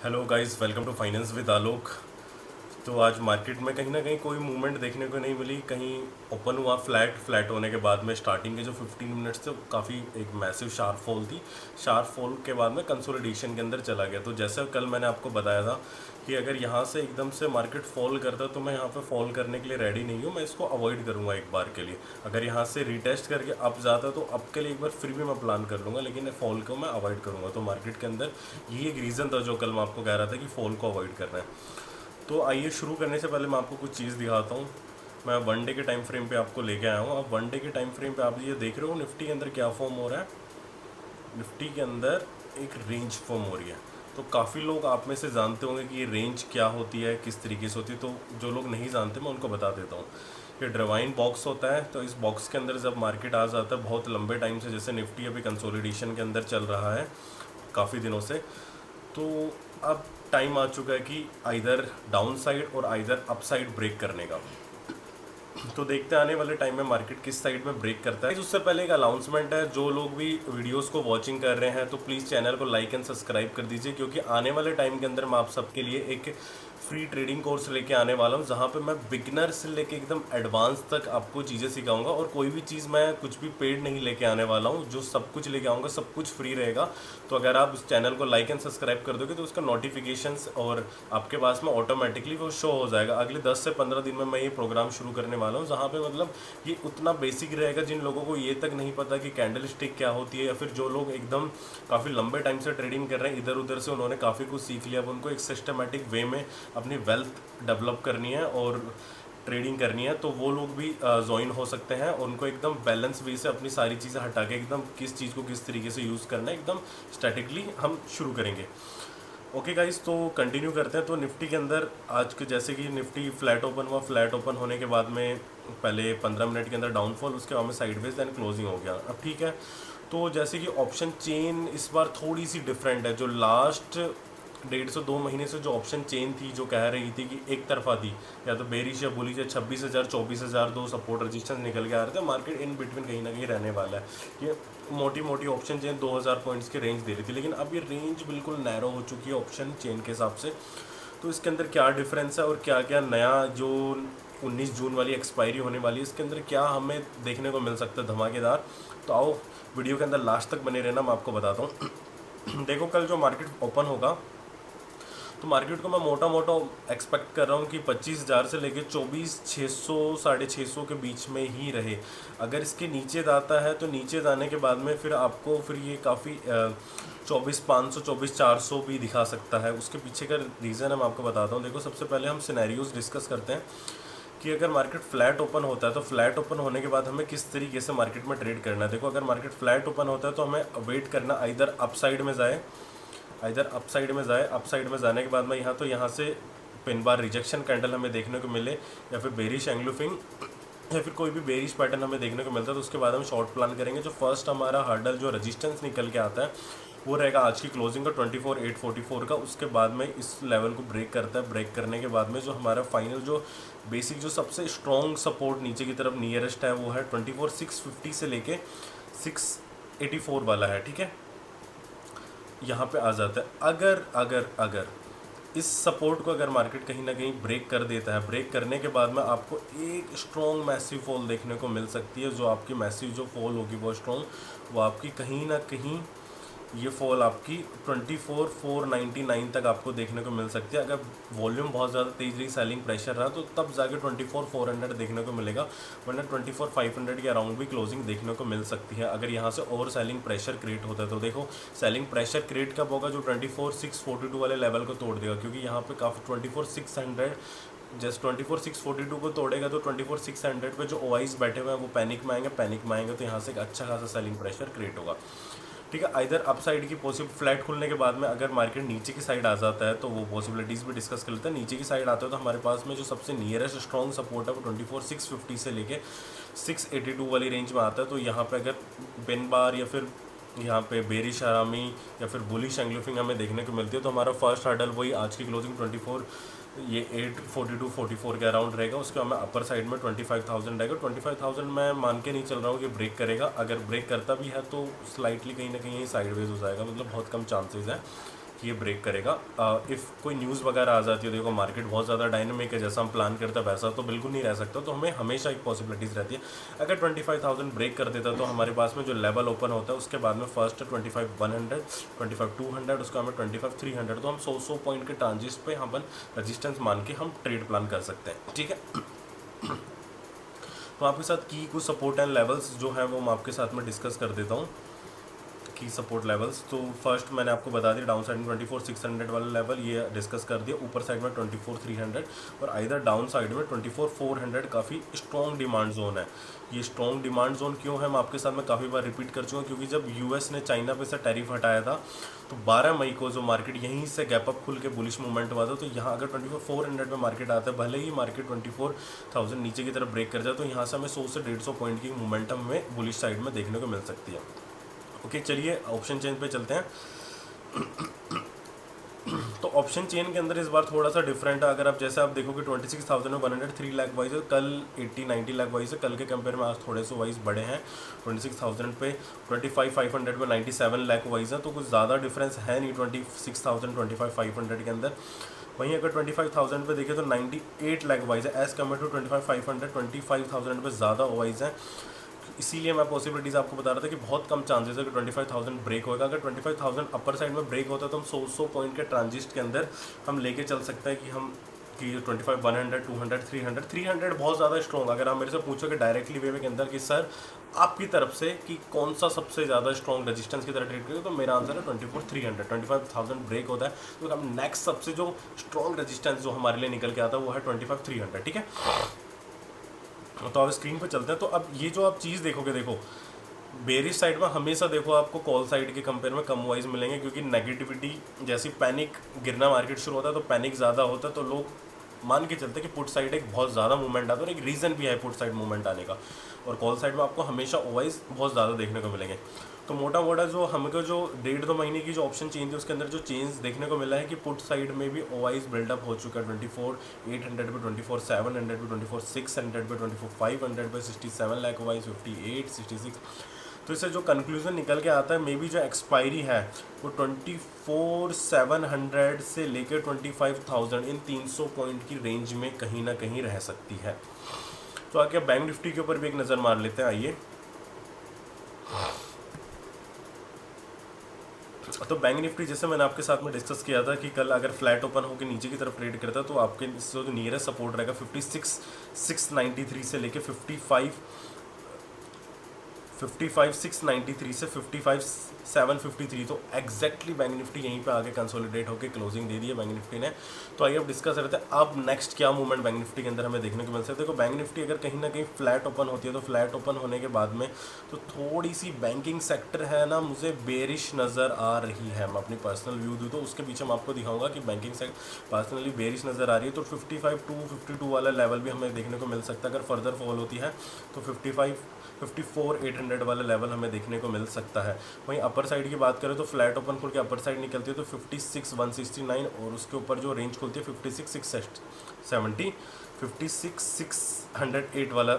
Hello guys, welcome to finance with Alok. तो आज market में कहीं ना कहीं कोई मूवमेंट देखने को नहीं मिली। कहीं ओपन हुआ फ्लैट होने के बाद में स्टार्टिंग के जो 15 मिनट्स थे काफ़ी एक मैसिव शार्प फॉल थी। शार्प फॉल के बाद में कंसोलिडेशन के अंदर चला गया। तो जैसे कल मैंने आपको बताया था कि अगर यहाँ से एकदम से मार्केट फॉल करता तो मैं यहाँ पे फॉल करने के लिए रेडी नहीं हूँ, मैं इसको अवॉइड करूँगा एक बार के लिए। अगर यहाँ से रिटेस्ट करके अप जाता तो अप के लिए एक बार फिर भी मैं प्लान कर लूँगा, लेकिन फॉल को मैं अवॉइड करूँगा। तो मार्केट के अंदर यही एक रीज़न था जो कल मैं आपको कह रहा था कि फॉल को अवॉइड करना है। तो आइए शुरू करने से पहले मैं आपको कुछ चीज़ दिखाता हूँ। मैं वन डे के टाइम फ्रेम पे आपको लेके आया हूँ। अब वन डे के टाइम फ्रेम पे आप ये देख रहे हो निफ्टी के अंदर क्या फॉर्म हो रहा है। निफ्टी के अंदर एक रेंज फॉर्म हो रही है। तो काफ़ी लोग आप में से जानते होंगे कि ये रेंज क्या होती है, किस तरीके से होती है। तो जो लोग नहीं जानते मैं उनको बता देता हूँ। ये ड्राइविंग बॉक्स होता है। तो इस बॉक्स के अंदर जब मार्केट आ जाता है बहुत लंबे टाइम से, जैसे निफ्टी अभी कंसोलिडेशन के अंदर चल रहा है काफ़ी दिनों से, तो अब टाइम आ चुका है कि आइदर डाउन साइड और आइदर अप साइड ब्रेक करने का। तो देखते हैं आने वाले टाइम में मार्केट किस साइड में ब्रेक करता है। उससे पहले एक अनाउंसमेंट है, जो लोग भी वीडियोस को वॉचिंग कर रहे हैं तो प्लीज़ चैनल को लाइक एंड सब्सक्राइब कर दीजिए, क्योंकि आने वाले टाइम के अंदर मैं आप सबके लिए एक फ्री ट्रेडिंग कोर्स लेके आने वाला हूँ, जहाँ पे मैं बिगिनर से लेके एकदम एडवांस तक आपको चीज़ें सिखाऊंगा। और कोई भी चीज़ मैं कुछ भी पेड नहीं लेके आने वाला हूँ, जो सब कुछ लेके आऊँगा सब कुछ फ्री रहेगा। तो अगर आप उस चैनल को लाइक एंड सब्सक्राइब कर दोगे तो उसका नोटिफिकेशंस और आपके पास में ऑटोमेटिकली वो शो हो जाएगा। अगले 10 से 15 दिन में मैं ये प्रोग्राम शुरू करने वाला हूँ, जहाँ पे मतलब ये उतना बेसिक रहेगा जिन लोगों को ये तक नहीं पता कि कैंडल स्टिक क्या होती है, या फिर जो लोग एकदम काफ़ी लंबे टाइम से ट्रेडिंग कर रहे हैं इधर उधर से, उन्होंने काफ़ी कुछ सीख लिया। अब उनको एक सिस्टमेटिक वे में अपनी वेल्थ डेवलप करनी है और ट्रेडिंग करनी है, तो वो लोग भी ज्वाइन हो सकते हैं। उनको एकदम बैलेंस वे से अपनी सारी चीज़ें हटा के एकदम किस चीज़ को किस तरीके से यूज़ करना है एकदम स्ट्रेटेजिकली हम शुरू करेंगे। ओके गाइस, तो कंटिन्यू करते हैं। तो निफ्टी के अंदर आज के जैसे कि निफ्टी फ्लैट ओपन हुआ, फ्लैट ओपन होने के बाद में पहले 15 मिनट के अंदर डाउनफॉल, उसके बाद में साइडवेज देन क्लोजिंग हो गया। अब ठीक है, तो जैसे कि ऑप्शन चेन इस बार थोड़ी सी डिफरेंट है। जो लास्ट 1.5 से 2 महीने से जो ऑप्शन चेन थी जो कह रही थी कि एक तरफा थी, या तो बेरिश या बुलिश, 26,000 24,000 दो सपोर्ट रजिस्टेंस निकल के आ रहे थे, मार्केट इन बिटवीन कहीं ना कहीं रहने वाला है। ये मोटी मोटी ऑप्शन चेन 2000 पॉइंट्स की रेंज दे रही थी, लेकिन अब ये रेंज बिल्कुल नैरो हो चुकी है ऑप्शन चेन के हिसाब से। तो इसके अंदर क्या डिफरेंस है और क्या क्या नया जो 19 जून वाली एक्सपायरी होने वाली है, इसके अंदर क्या हमें देखने को मिल सकता है धमाकेदार। तो आओ वीडियो के अंदर लास्ट तक बने रहना, मैं आपको बताता हूँ। देखो कल जो मार्केट ओपन होगा, तो मार्केट को मैं मोटा मोटा एक्सपेक्ट कर रहा हूँ कि 25,000 से लेके 24,600 650 के बीच में ही रहे। अगर इसके नीचे जाता है तो नीचे जाने के बाद में फिर आपको फिर ये काफ़ी 24,500 24,400 भी दिखा सकता है। उसके पीछे का रीज़न है मैं आपको बताता हूँ। देखो सबसे पहले हम सिनेरियोज डिस्कस करते हैं कि अगर मार्केट फ्लैट ओपन होता है तो फ्लैट ओपन होने के बाद हमें किस तरीके से मार्केट में ट्रेड करना है। देखो अगर मार्केट फ्लैट ओपन होता है तो हमें वेट करना इधर अपसाइड में जाए, इधर अपसाइड में जाए। अपसाइड में जाने के बाद में यहाँ तो यहाँ से पिन बार रिजेक्शन कैंडल हमें देखने को मिले, या फिर बेरिश एंग्लूफिंग, या फिर कोई भी बेरिश पैटर्न हमें देखने को मिलता है, तो उसके बाद हम शॉर्ट प्लान करेंगे। जो फर्स्ट हमारा हर्डल जो रेजिस्टेंस निकल के आता है वो रहेगा आज की क्लोजिंग का 24,844 का। उसके बाद में इस लेवल को ब्रेक करता है। ब्रेक करने के बाद में जो हमारा फाइनल जो बेसिक जो सबसे स्ट्रॉन्ग सपोर्ट नीचे की तरफ नियरेस्ट है वो है 24,650 से लेके 684 वाला है। ठीक है, यहाँ पे आ जाता है। अगर अगर अगर इस सपोर्ट को अगर मार्केट कहीं ना कहीं ब्रेक कर देता है, ब्रेक करने के बाद में आपको एक स्ट्रॉन्ग मैसिव फॉल देखने को मिल सकती है। जो आपकी मैसिव जो फॉल होगी वो स्ट्रॉन्ग, वो आपकी कहीं ना कहीं ये फॉल आपकी 24,499 तक आपको देखने को मिल सकती है। अगर वॉल्यूम बहुत ज़्यादा तेज रही, सेलिंग प्रेशर रहा, तो तब जाके 24,400 देखने को मिलेगा, वरना 24,500 के अराउंड भी क्लोजिंग देखने को मिल सकती है अगर यहाँ से और सेलिंग प्रेशर क्रिएट होता है। तो देखो सेलिंग प्रेशर क्रिएट कब होगा, जो 24,642 वाले लेवल को तोड़ देगा, क्योंकि यहाँ पे काफ़ी 24,600 जस्ट 24,642 को तोड़ेगा तो 24,600 पे जो ओआईज बैठे हुए हैं वो पैनिक में आएंगे। पैनिक में आएंगे तो यहाँ से एक अच्छा खासा सेलिंग प्रेशर क्रिएट होगा। ठीक है, इधर अप साइड की पॉसिबल फ्लैट खुलने के बाद में अगर मार्केट नीचे की साइड आ जाता है तो वो पॉसिबिलिटीज़ भी डिस्कस कर लेते हैं। नीचे की साइड आता है तो हमारे पास में जो सबसे नियरेस्ट स्ट्रॉन्ग सपोर्ट है वो 24,650 से लेके 682 वाली रेंज में आता है। तो यहाँ पे अगर पिन बार या फिर यहाँ पे बेरिश आरामी या फिर बुलिश एंग्लूफिंग हमें देखने को मिलती है, तो हमारा फर्स्ट हर्डल वही आज की क्लोजिंग 24 ये 842-44 के अराउंड रहेगा। उसके बाद में अपर साइड में 25,000 रहेगा। 25,000 मैं मान के नहीं चल रहा हूँ कि ब्रेक करेगा। अगर ब्रेक करता भी है तो स्लाइटली कहीं ना कहीं साइडवेज हो जाएगा, मतलब बहुत कम चांसेस है कि ये ब्रेक करेगा। इफ़ कोई न्यूज़ वगैरह आ जाती है, देखो मार्केट बहुत ज़्यादा डायनेमिक है, जैसा हम प्लान करते हैं वैसा तो बिल्कुल नहीं रह सकता, तो हमें हमेशा एक पॉसिबिलिटीज़ रहती है। अगर 25,000 ब्रेक कर देता तो हमारे पास में जो लेवल ओपन होता है उसके बाद में फर्स्ट 25,100, 25,200, उसके बाद में 25,300, तो हम 100 पॉइंट के ट्रांजिस्ट पे हम रजिस्टेंस मान के हम ट्रेड प्लान कर सकते हैं, ठीक है। तो आपके साथ की कुछ सपोर्ट एंड लेवल्स जो है वो मैं आपके साथ में डिस्कस कर देता हूँ, की सपोर्ट लेवल्स। तो फर्स्ट मैंने आपको बता दिया डाउन साइड में 24,600 वाला लेवल ये डिस्कस कर दिया, ऊपर साइड में 24,300 और आइदर डाउन साइड में 24,400 काफ़ी स्ट्रॉन्ग डिमांड जोन है। ये स्ट्रॉन्ग डिमांड जोन क्यों है मैं आपके साथ में काफ़ी बार रिपीट कर चुका हूँ, क्योंकि जब यूएस ने चाइना पे से टैरिफ हटाया था तो 12 मई को जो मार्केट यहीं से गैप अप खुल के बुलिश मूवमेंट हुआ था, तो यहाँ अगर 24,400 पे मार्केट आता है, भले ही मार्केट 24,000 नीचे की तरफ ब्रेक कर जाए, तो यहाँ से हमें 100 से 150 पॉइंट की मोमेंटम हमें बुलिश साइड में देखने को मिल सकती है। ओके, चलिए ऑप्शन चेन पे चलते हैं। तो ऑप्शन चेन के अंदर इस बार थोड़ा सा डिफरेंट है। अगर आप जैसे आप देखोगे 26,100 3 लाख वाइज है, कल 80-90 लाख वाइज है, कल के कंपेयर में आज थोड़े से वाइज बड़े हैं। 26,000 पे 25,500 पे 97 लाख वाइज है, तो कुछ ज़्यादा डिफरेंस है नहीं 26,000 25,500 के अंदर। वहीं अगर 25,000 पे देखें तो 98 लाख वाइज है, एज़ कम्पेयर टू 25,500 25,000 पे ज़्यादा वाइज है। इसीलिए मैं पॉसिबिलिटीज़ आपको बता रहा था कि बहुत कम चांसेस है कि 25,000 ब्रेक होगा। अगर 25,000 अपर साइड में ब्रेक होता है तो हम 100 पॉइंट के ट्रांजिस्ट के अंदर हम लेके चल सकते हैं कि 25,100 200 300 बहुत ज़्यादा स्ट्रॉन्ग। अगर आप मेरे से पूछोगे डायरेक्टली वे के अंदर कि सर आपकी तरफ से कि कौन सा सबसे ज़्यादा स्ट्रॉन्ग रेजिस्टेंस की तरह ट्रेड करेगा, तो मेरा आंसर है 24,300। 25,000 ब्रेक होता है तो हम नेक्स्ट सबसे जो स्ट्रॉन्ग रेजिस्टेंस जो हमारे लिए निकल के आता है वो है 25,300, ठीक है। तो आप स्क्रीन पर चलते हैं। तो अब ये जो आप चीज़ देखोगे, देखो बेरिश साइड में हमेशा देखो आपको कॉल साइड के कंपेयर में कम वाइज मिलेंगे, क्योंकि नेगेटिविटी जैसी पैनिक गिरना मार्केट शुरू होता है तो पैनिक ज़्यादा होता है, तो लोग मान के चलते हैं कि पुट साइड एक बहुत ज़्यादा मूवमेंट आता है और एक रीज़न भी है पुट साइड मूवमेंट आने का। और कॉल साइड में आपको हमेशा ओवाइज बहुत ज़्यादा देखने को मिलेंगे। तो मोटा मोटा जो हमको जो 1.5-2 महीने की जो ऑप्शन चेंज है उसके अंदर जो चेंज देखने को मिला है कि पुट साइड में भी ओवाइज बिल्डअप हो चुका है 24,800 पे 24,700 पे 24,600 पे 24,500 पे 67 लाख ओवाइज 58 66। तो इससे जो कंक्लूजन निकल के आता है मे बी जो एक्सपायरी है वो 24,700 से लेकर 25,000 इन 300 पॉइंट की रेंज में कहीं ना कहीं रह सकती है। तो आगे बैंक निफ्टी के ऊपर भी एक नज़र मार लेते हैं, आइए। तो बैंक निफ्टी जैसे मैंने आपके साथ में डिस्कस किया था कि कल अगर फ्लैट ओपन होकर नीचे की तरफ ट्रेड करता तो आपके जो नियरेस्ट सपोर्ट रहेगा 56,693 से लेके 55,693 से 55,753। तो एग्जैक्टली बैंक निफ्टी यहीं पे आगे कंसोलिडेट होकर क्लोजिंग दे दी है बैंक निफ्टी ने। तो आइए अब डिस्कस करते हैं अब नेक्स्ट क्या मूवमेंट बैंक निफ्टी के अंदर हमें देखने को मिल सकता है। देखो बैंक निफ्टी अगर कहीं ना कहीं फ्लैट ओपन होती है तो फ्लैट ओपन होने के बाद में तो थोड़ी सी बैंकिंग सेक्टर है ना मुझे बेरिश नज़र आ रही है। मैं अपनी पर्सनल व्यू दूँ तो उसके पीछे मैं आपको दिखाऊंगा कि बैंकिंग सेक्टर पर्सनली बेरिश नज़र आ रही है। तो 55,252 वाला लेवल भी हमें देखने को मिल सकता है। अगर फर्दर फॉल होती है तो 54,800 वाला लेवल हमें देखने को मिल सकता है। वहीं अपर साइड की बात करें तो फ्लैट ओपन खुल के अपर साइड निकलती है तो 56,169 और उसके ऊपर जो रेंज खुलती है 56,670 56,608 वाला